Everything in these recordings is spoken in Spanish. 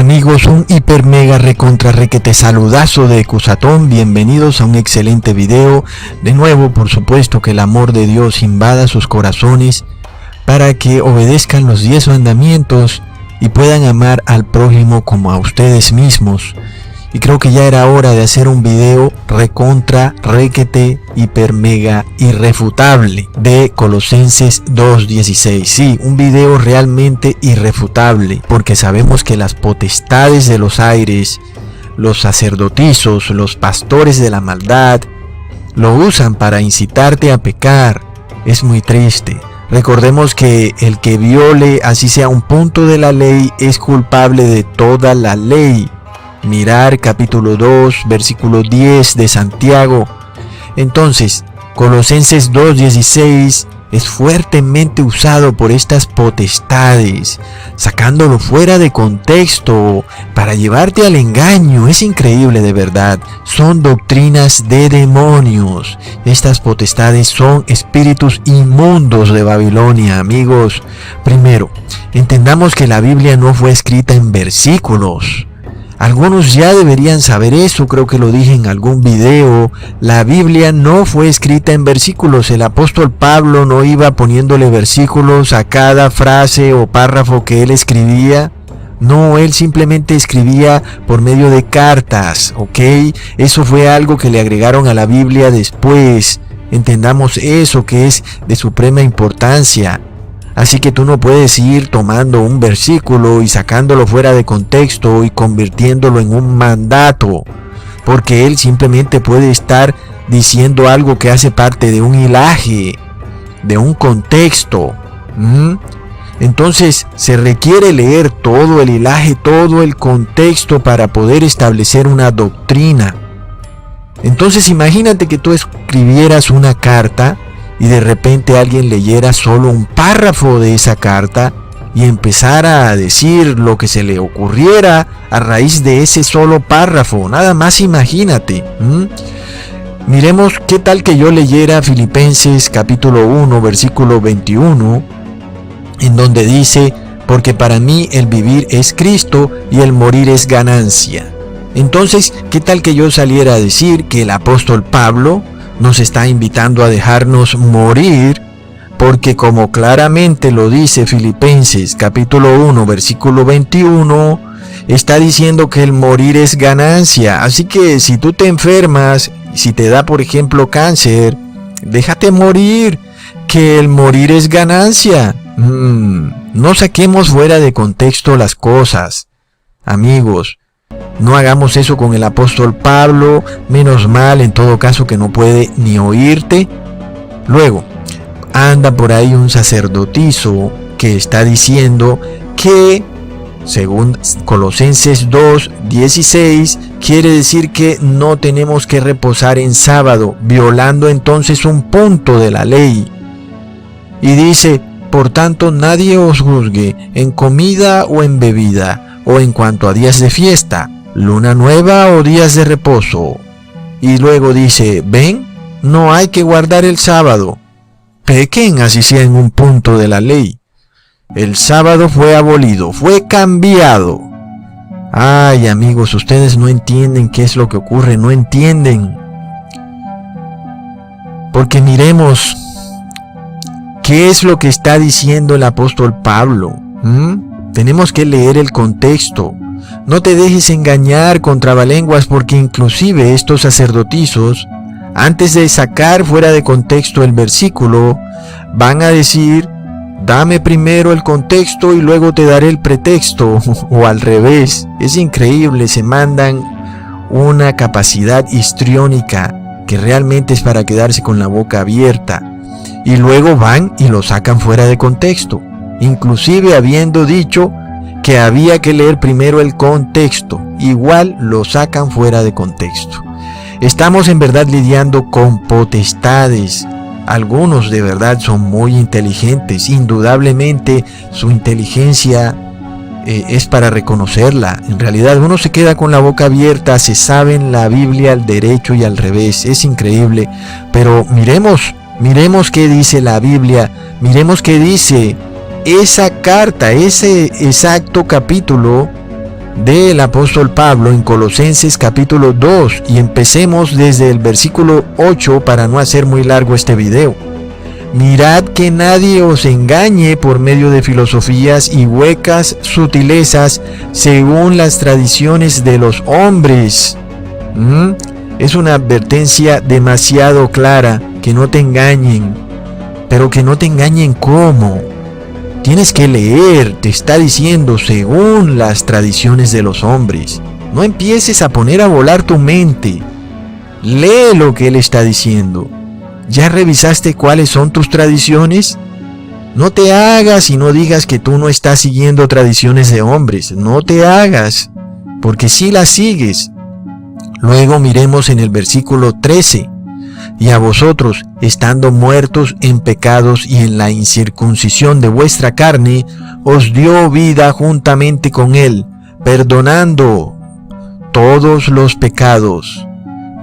amigos, un hiper mega recontra requete saludazo de Cusatón. Bienvenidos a un excelente video. De nuevo, por supuesto que el amor de Dios invada sus corazones para que obedezcan los 10 mandamientos y puedan amar al prójimo como a ustedes mismos. Y creo que ya era hora de hacer un video recontra requete hiper mega irrefutable de Colosenses 2:16. Sí, un video realmente irrefutable, porque sabemos que las potestades de los aires, los sacerdotizos, los pastores de la maldad, lo usan para incitarte a pecar. Es muy triste. Recordemos que el que viole, así sea un punto de la ley, es culpable de toda la ley. Mirar capítulo 2, versículo 10 de Santiago. Entonces, Colosenses 2:16 es fuertemente usado por estas potestades, sacándolo fuera de contexto para llevarte al engaño. Es increíble, de verdad. Son doctrinas de demonios. Estas potestades son espíritus inmundos de Babilonia, amigos. Primero, entendamos que la Biblia no fue escrita en versículos. Algunos ya deberían saber eso, creo que lo dije en algún video. La Biblia no fue escrita en versículos. El apóstol Pablo no iba poniéndole versículos a cada frase o párrafo que él escribía. No, él simplemente escribía por medio de cartas, ¿ok? Eso fue algo que le agregaron a la Biblia después. Entendamos eso, que es de suprema importancia. Así que tú no puedes ir tomando un versículo y sacándolo fuera de contexto y convirtiéndolo en un mandato, porque él simplemente puede estar diciendo algo que hace parte de un hilaje, de un contexto. Entonces se requiere leer todo el hilaje, todo el contexto para poder establecer una doctrina. Entonces imagínate que tú escribieras una carta y de repente alguien leyera solo un párrafo de esa carta y empezara a decir lo que se le ocurriera a raíz de ese solo párrafo. Nada más imagínate. Miremos qué tal que yo leyera Filipenses capítulo 1, versículo 21, en donde dice: porque para mí el vivir es Cristo y el morir es ganancia. Entonces, ¿qué tal que yo saliera a decir que el apóstol Pablo nos está invitando a dejarnos morir, porque como claramente lo dice Filipenses capítulo 1 versículo 21, está diciendo que el morir es ganancia? Así que si tú te enfermas, si te da por ejemplo cáncer, déjate morir, que el morir es ganancia. No saquemos fuera de contexto las cosas, amigos. No hagamos eso con el apóstol Pablo. Menos mal, en todo caso, que no puede ni oírte. Luego, anda por ahí un sacerdotizo que está diciendo que, según Colosenses 2:16, quiere decir que no tenemos que reposar en sábado, violando entonces un punto de la ley. Y dice: por tanto, nadie os juzgue en comida o en bebida, o en cuanto a días de fiesta, luna nueva o días de reposo. Y luego dice: ven, no hay que guardar el sábado. Pequen, así sea en un punto de la ley. El sábado fue abolido, fue cambiado. Ay, amigos, ustedes no entienden qué es lo que ocurre, no entienden. Porque miremos qué es lo que está diciendo el apóstol Pablo. Tenemos que leer el contexto. No te dejes engañar con trabalenguas, porque inclusive estos sacerdotizos, antes de sacar fuera de contexto el versículo, van a decir: dame primero el contexto y luego te daré el pretexto, o al revés. Es increíble, se mandan una capacidad histriónica que realmente es para quedarse con la boca abierta, y luego van y lo sacan fuera de contexto, inclusive habiendo dicho que había que leer primero el contexto, igual lo sacan fuera de contexto. Estamos en verdad lidiando con potestades. Algunos de verdad son muy inteligentes, indudablemente su inteligencia es para reconocerla. En realidad uno se queda con la boca abierta, se saben la Biblia al derecho y al revés, es increíble. Pero miremos qué dice la Biblia, miremos qué dice esa carta, ese exacto capítulo del apóstol Pablo en Colosenses capítulo 2, y empecemos desde el versículo 8 para no hacer muy largo este video. Mirad que nadie os engañe por medio de filosofías y huecas sutilezas según las tradiciones de los hombres. Es una advertencia demasiado clara, que no te engañen. Pero que no te engañen ¿cómo? Tienes que leer, te está diciendo según las tradiciones de los hombres. No empieces a poner a volar tu mente. Lee lo que él está diciendo. ¿Ya revisaste cuáles son tus tradiciones? No te hagas y no digas que tú no estás siguiendo tradiciones de hombres. No te hagas, porque sí las sigues. Luego miremos en el versículo 13. Y a vosotros, estando muertos en pecados y en la incircuncisión de vuestra carne, os dio vida juntamente con él, perdonando todos los pecados.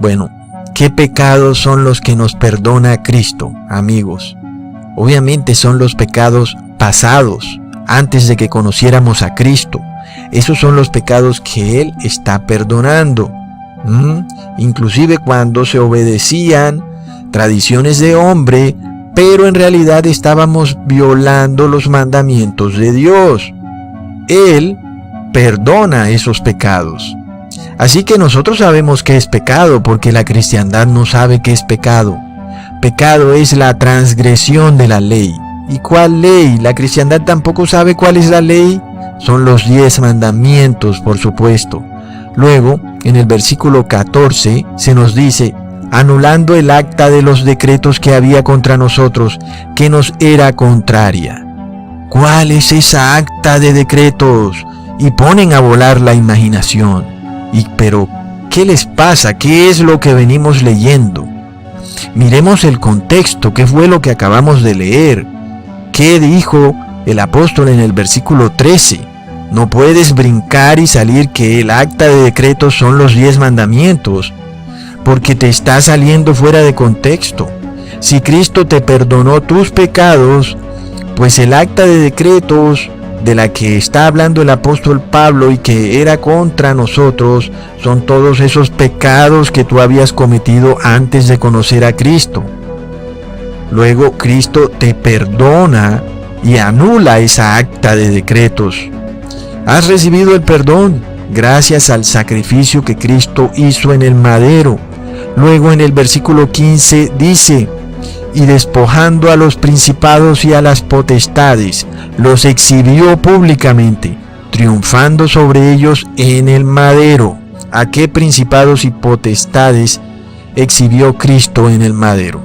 Bueno, ¿qué pecados son los que nos perdona Cristo, amigos? Obviamente son los pecados pasados, antes de que conociéramos a Cristo. Esos son los pecados que Él está perdonando. Inclusive cuando se obedecían tradiciones de hombre, pero en realidad estábamos violando los mandamientos de Dios. Él perdona esos pecados. Así que nosotros sabemos qué es pecado, porque la cristiandad no sabe qué es pecado. Pecado es la transgresión de la ley. ¿Y cuál ley? La cristiandad tampoco sabe cuál es la ley. Son los 10 mandamientos, por supuesto. Luego, en el versículo 14, se nos dice, anulando el acta de los decretos que había contra nosotros, que nos era contraria. ¿Cuál es esa acta de decretos? Y ponen a volar la imaginación. Pero, ¿qué les pasa? ¿Qué es lo que venimos leyendo? Miremos el contexto. ¿Qué fue lo que acabamos de leer? ¿Qué dijo el apóstol en el versículo 13? No puedes brincar y salir que el acta de decretos son los 10 mandamientos, porque te está saliendo fuera de contexto. Si Cristo te perdonó tus pecados, pues el acta de decretos de la que está hablando el apóstol Pablo y que era contra nosotros, son todos esos pecados que tú habías cometido antes de conocer a Cristo. Luego Cristo te perdona y anula esa acta de decretos. Has recibido el perdón gracias al sacrificio que Cristo hizo en el madero. Luego en el versículo 15 dice, y despojando a los principados y a las potestades, los exhibió públicamente, triunfando sobre ellos en el madero. ¿A qué principados y potestades exhibió Cristo en el madero?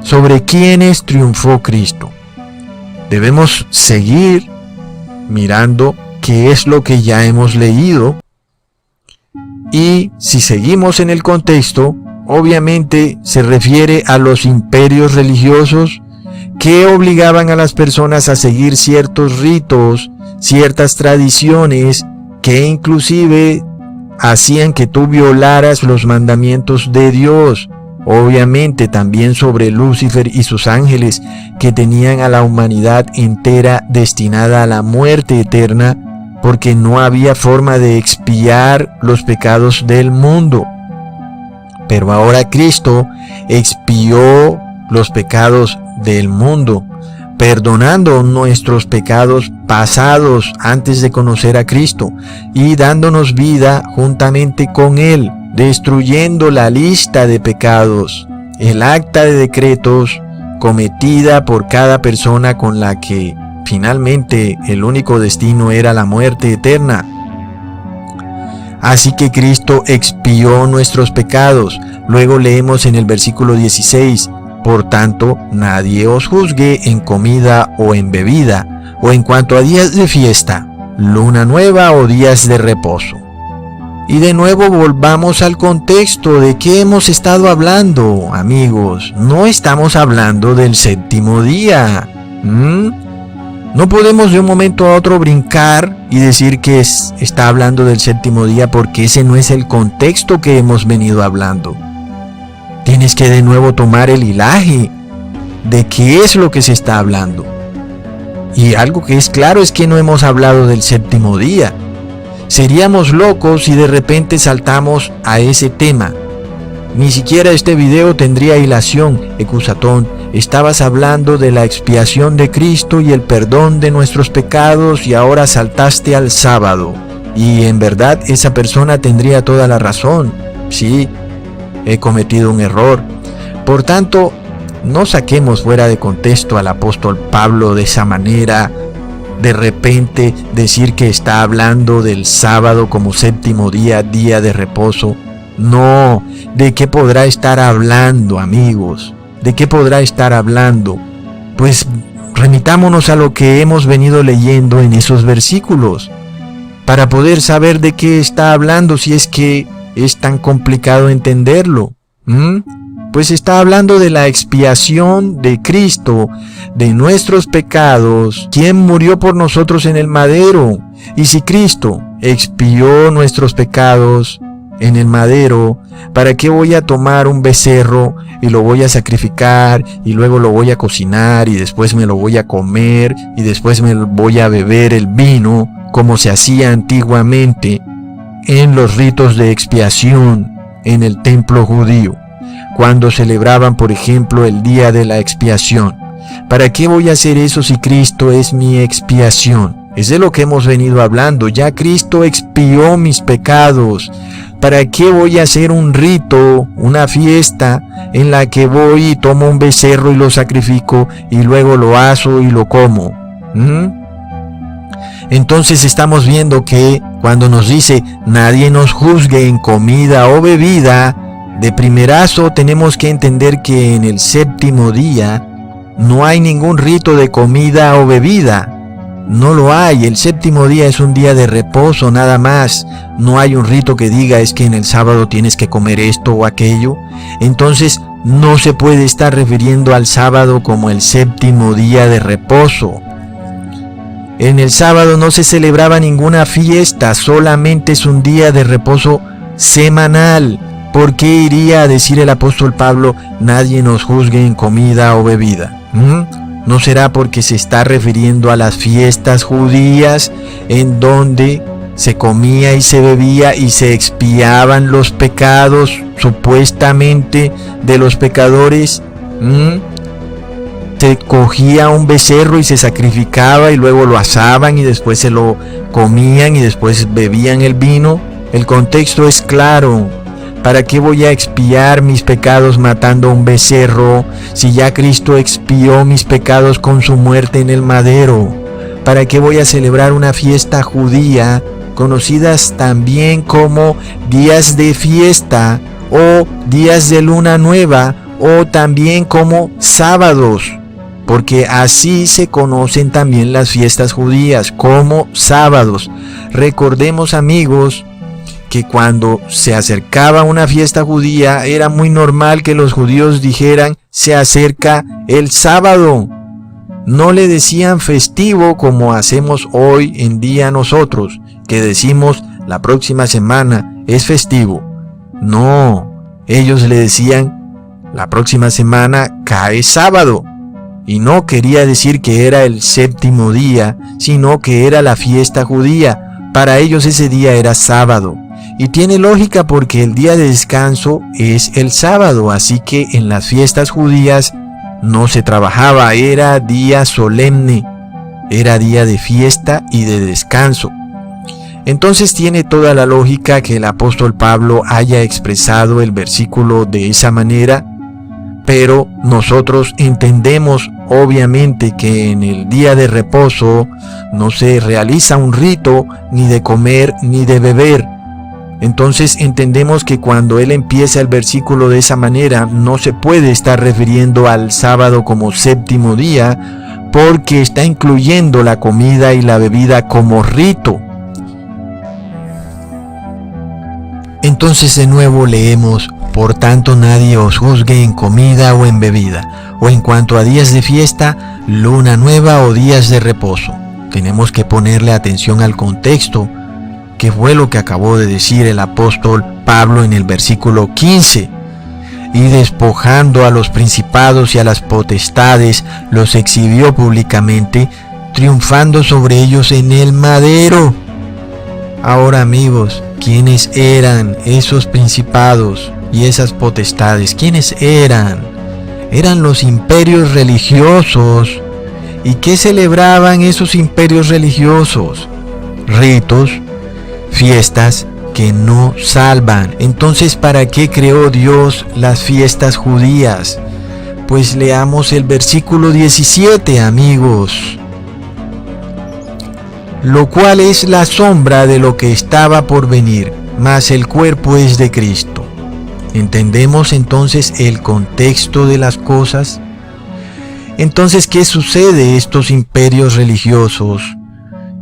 ¿Sobre quiénes triunfó Cristo? Debemos seguir mirando qué es lo que ya hemos leído, y si seguimos en el contexto, obviamente se refiere a los imperios religiosos que obligaban a las personas a seguir ciertos ritos, ciertas tradiciones que inclusive hacían que tú violaras los mandamientos de Dios. Obviamente también sobre Lucifer y sus ángeles, que tenían a la humanidad entera destinada a la muerte eterna, porque no había forma de expiar los pecados del mundo. Pero ahora Cristo expió los pecados del mundo, perdonando nuestros pecados pasados antes de conocer a Cristo y dándonos vida juntamente con Él, destruyendo la lista de pecados, el acta de decretos cometida por cada persona con la que finalmente el único destino era la muerte eterna. Así que Cristo expió nuestros pecados. Luego leemos en el versículo 16, por tanto, nadie os juzgue en comida o en bebida, o en cuanto a días de fiesta, luna nueva o días de reposo. Y de nuevo volvamos al contexto de qué hemos estado hablando, amigos. No estamos hablando del séptimo día. No podemos de un momento a otro brincar y decir que está hablando del séptimo día, porque ese no es el contexto que hemos venido hablando. Tienes que de nuevo tomar el hilaje de qué es lo que se está hablando. Y algo que es claro es que no hemos hablado del séptimo día. Seríamos locos si de repente saltamos a ese tema. Ni siquiera este video tendría hilación. Ecusatón, estabas hablando de la expiación de Cristo y el perdón de nuestros pecados y ahora saltaste al sábado. Y en verdad esa persona tendría toda la razón. Sí, he cometido un error. Por tanto, no saquemos fuera de contexto al apóstol Pablo de esa manera. De repente decir que está hablando del sábado como séptimo día, día de reposo. No, ¿de qué podrá estar hablando, amigos? ¿De qué podrá estar hablando? Pues remitámonos a lo que hemos venido leyendo en esos versículos, para poder saber de qué está hablando si es que es tan complicado entenderlo. Pues está hablando de la expiación de Cristo, de nuestros pecados, quien murió por nosotros en el madero. Y si Cristo expió nuestros pecados en el madero, ¿para qué voy a tomar un becerro y lo voy a sacrificar y luego lo voy a cocinar y después me lo voy a comer y después me voy a beber el vino como se hacía antiguamente en los ritos de expiación en el templo judío? Cuando celebraban, por ejemplo, el día de la expiación. ¿Para qué voy a hacer eso si Cristo es mi expiación? Es de lo que hemos venido hablando. Ya Cristo expió mis pecados. ¿Para qué voy a hacer un rito, una fiesta en la que voy y tomo un becerro y lo sacrifico y luego lo aso y lo como? Entonces estamos viendo que cuando nos dice nadie nos juzgue en comida o bebida, de primerazo tenemos que entender que en el séptimo día no hay ningún rito de comida o bebida. No lo hay. El séptimo día es un día de reposo nada más. No hay un rito que diga es que en el sábado tienes que comer esto o aquello. Entonces no se puede estar refiriendo al sábado como el séptimo día de reposo. En el sábado no se celebraba ninguna fiesta, solamente es un día de reposo semanal. ¿Por qué iría a decir el apóstol Pablo, nadie nos juzgue en comida o bebida? ¿No será porque se está refiriendo a las fiestas judías en donde se comía y se bebía y se expiaban los pecados supuestamente de los pecadores? Se cogía un becerro y se sacrificaba y luego lo asaban y después se lo comían y después bebían el vino. El contexto es claro. ¿Para qué voy a expiar mis pecados matando un becerro si ya Cristo expió mis pecados con su muerte en el madero? ¿Para qué voy a celebrar una fiesta judía, conocidas también como días de fiesta o días de luna nueva o también como sábados? Porque así se conocen también las fiestas judías, como sábados. Recordemos, amigos, que cuando se acercaba una fiesta judía era muy normal que los judíos dijeran se acerca el sábado. No le decían festivo como hacemos hoy en día nosotros, que decimos la próxima semana es festivo. No, ellos le decían la próxima semana cae sábado. Y no quería decir que era el séptimo día, sino que era la fiesta judía. Para ellos ese día era sábado. Y tiene lógica porque el día de descanso es el sábado, así que en las fiestas judías no se trabajaba, era día solemne, era día de fiesta y de descanso. Entonces tiene toda la lógica que el apóstol Pablo haya expresado el versículo de esa manera, pero nosotros entendemos obviamente que en el día de reposo no se realiza un rito ni de comer ni de beber. Entonces entendemos que cuando él empieza el versículo de esa manera no se puede estar refiriendo al sábado como séptimo día porque está incluyendo la comida y la bebida como rito. Entonces de nuevo leemos, por tanto nadie os juzgue en comida o en bebida, o en cuanto a días de fiesta, luna nueva o días de reposo. Tenemos que ponerle atención al contexto, que fue lo que acabó de decir el apóstol Pablo en el versículo 15. Y despojando a los principados y a las potestades, los exhibió públicamente, triunfando sobre ellos en el madero. Ahora, amigos, ¿quiénes eran esos principados y esas potestades? ¿Quiénes eran? Eran los imperios religiosos. ¿Y qué celebraban esos imperios religiosos? Ritos, fiestas que no salvan. Entonces, ¿para qué creó Dios las fiestas judías? Pues leamos el versículo 17, amigos. Lo cual es la sombra de lo que estaba por venir, mas el cuerpo es de Cristo. ¿Entendemos entonces el contexto de las cosas? Entonces, ¿qué sucede? Estos imperios religiosos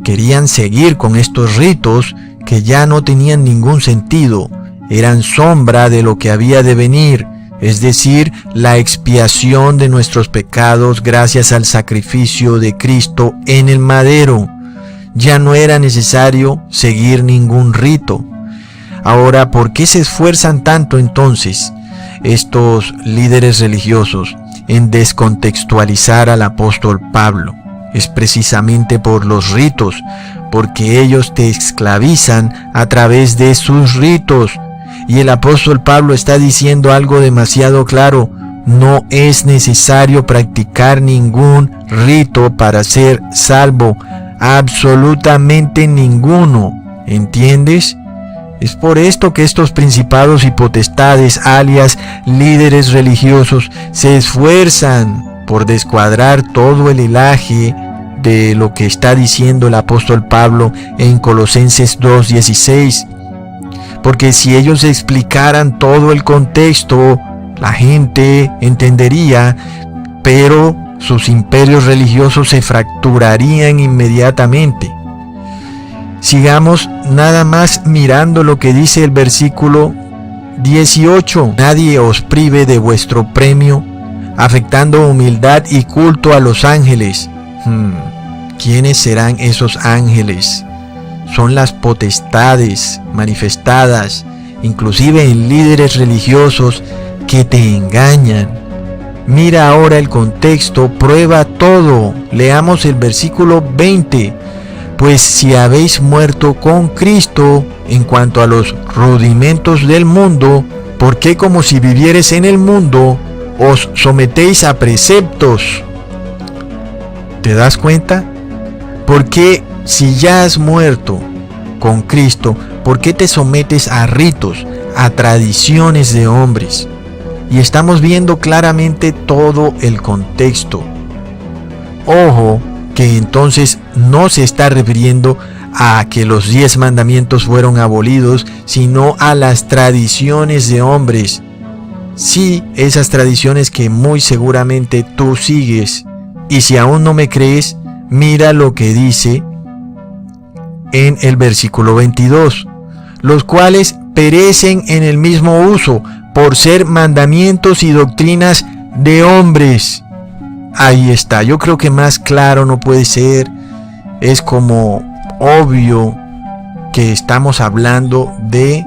querían seguir con estos ritos que ya no tenían ningún sentido, eran sombra de lo que había de venir, es decir, la expiación de nuestros pecados gracias al sacrificio de Cristo en el madero. Ya no era necesario seguir ningún rito. Ahora, ¿por qué se esfuerzan tanto entonces estos líderes religiosos en descontextualizar al apóstol Pablo? Es precisamente por los ritos, porque ellos te esclavizan a través de sus ritos. Y el apóstol Pablo está diciendo algo demasiado claro: no es necesario practicar ningún rito para ser salvo, absolutamente ninguno. ¿Entiendes? Es por esto que estos principados y potestades, alias líderes religiosos, se esfuerzan por descuadrar todo el hilaje de lo que está diciendo el apóstol Pablo en Colosenses 2:16. Porque si ellos explicaran todo el contexto, la gente entendería, pero sus imperios religiosos se fracturarían inmediatamente. Sigamos nada más mirando lo que dice el versículo 18. Nadie os prive de vuestro premio, afectando humildad y culto a los ángeles. ¿Quiénes serán esos ángeles? Son las potestades manifestadas, inclusive en líderes religiosos que te engañan. Mira ahora el contexto, prueba todo. Leamos el versículo 20. Pues si habéis muerto con Cristo en cuanto a los rudimentos del mundo, ¿por qué como si viviereis en el mundo os sometéis a preceptos? ¿Te das cuenta? ¿Por qué si ya has muerto con Cristo, por qué te sometes a ritos, a tradiciones de hombres? Y estamos viendo claramente todo el contexto. Ojo, que entonces no se está refiriendo a que los 10 mandamientos fueron abolidos, sino a las tradiciones de hombres. Sí, esas tradiciones que muy seguramente tú sigues. Y si aún no me crees, mira lo que dice en el versículo 22. Los cuales perecen en el mismo uso, por ser mandamientos y doctrinas de hombres. Ahí está, yo creo que más claro no puede ser. Es como obvio que estamos hablando de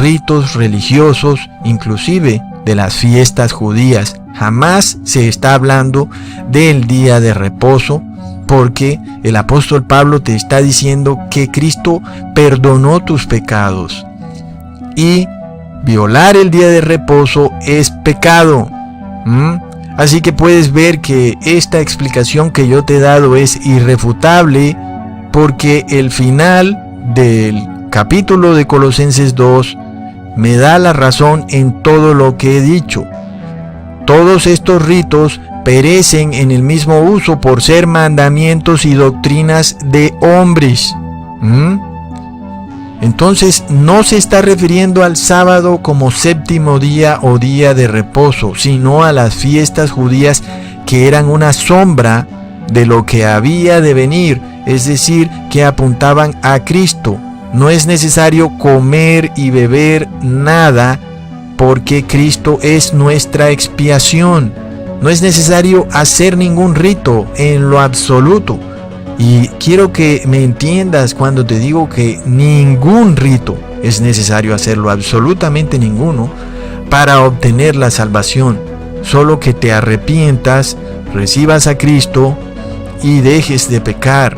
ritos religiosos, inclusive de las fiestas judías. Jamás se está hablando del día de reposo, porque el apóstol Pablo te está diciendo que Cristo perdonó tus pecados. Y violar el día de reposo es pecado. Así que puedes ver que esta explicación que yo te he dado es irrefutable, porque el final del capítulo de Colosenses 2 me da la razón en todo lo que he dicho. Todos estos ritos perecen en el mismo uso por ser mandamientos y doctrinas de hombres. Entonces no se está refiriendo al sábado como séptimo día o día de reposo, sino a las fiestas judías que eran una sombra de lo que había de venir, es decir, que apuntaban a Cristo. No es necesario comer y beber nada, porque Cristo es nuestra expiación. No es necesario hacer ningún rito en lo absoluto. Y quiero que me entiendas cuando te digo que ningún rito es necesario hacerlo, absolutamente ninguno, para obtener la salvación. Solo que te arrepientas, recibas a Cristo y dejes de pecar.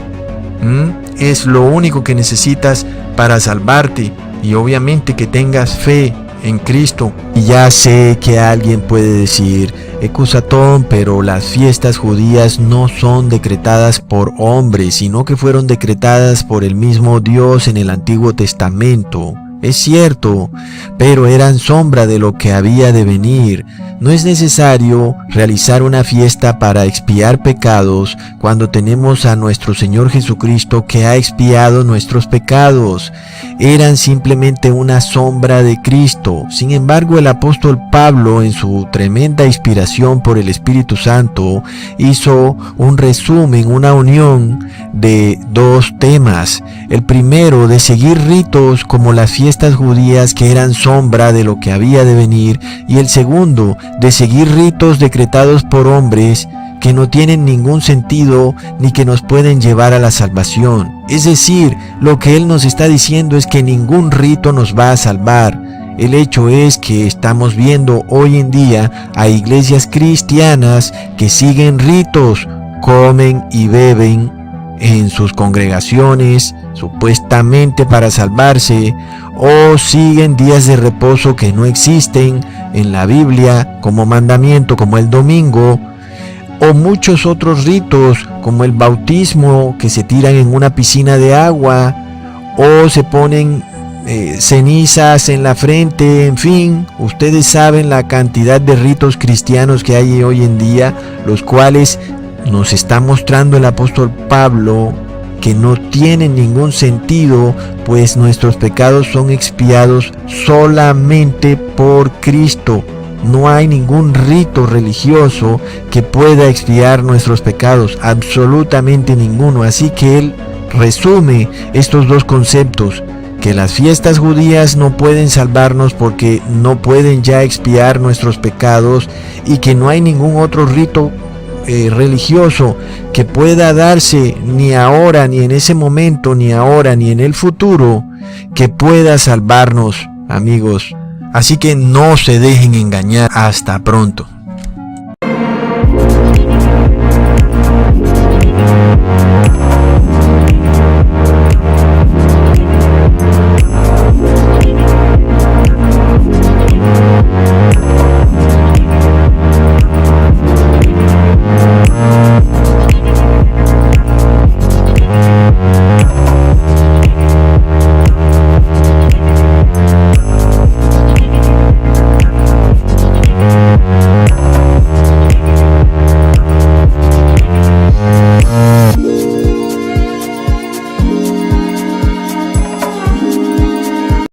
Es lo único que necesitas para salvarte, y obviamente que tengas fe en Cristo. Y ya sé que alguien puede decir: Ecusatón, pero las fiestas judías no son decretadas por hombres, sino que fueron decretadas por el mismo Dios en el Antiguo Testamento. Es cierto, pero eran sombra de lo que había de venir. No es necesario realizar una fiesta para expiar pecados cuando tenemos a nuestro Señor Jesucristo que ha expiado nuestros pecados. Eran simplemente una sombra de Cristo. Sin embargo, el apóstol Pablo, en su tremenda inspiración por el Espíritu Santo, hizo un resumen, una unión de dos temas. El primero, de seguir ritos como las fiestas judías que eran sombra de lo que había de venir, y el segundo, de seguir ritos decretados por hombres que no tienen ningún sentido ni que nos pueden llevar a la salvación. Es decir, lo que él nos está diciendo es que ningún rito nos va a salvar. El hecho es que estamos viendo hoy en día a iglesias cristianas que siguen ritos, comen y beben en sus congregaciones, supuestamente para salvarse, o siguen días de reposo que no existen en la Biblia como mandamiento, como el domingo, o muchos otros ritos como el bautismo, que se tiran en una piscina de agua, o se ponen cenizas en la frente. En fin, ustedes saben la cantidad de ritos cristianos que hay hoy en día, los cuales nos está mostrando el apóstol Pablo que no tienen ningún sentido, pues nuestros pecados son expiados solamente por Cristo. No hay ningún rito religioso que pueda expiar nuestros pecados, absolutamente ninguno. Así que él resume estos dos conceptos: que las fiestas judías no pueden salvarnos porque no pueden ya expiar nuestros pecados, y que no hay ningún otro rito religioso que pueda darse ni ahora, ni en ese momento, ni ahora, ni en el futuro, que pueda salvarnos, amigos. Así que no se dejen engañar. Hasta pronto.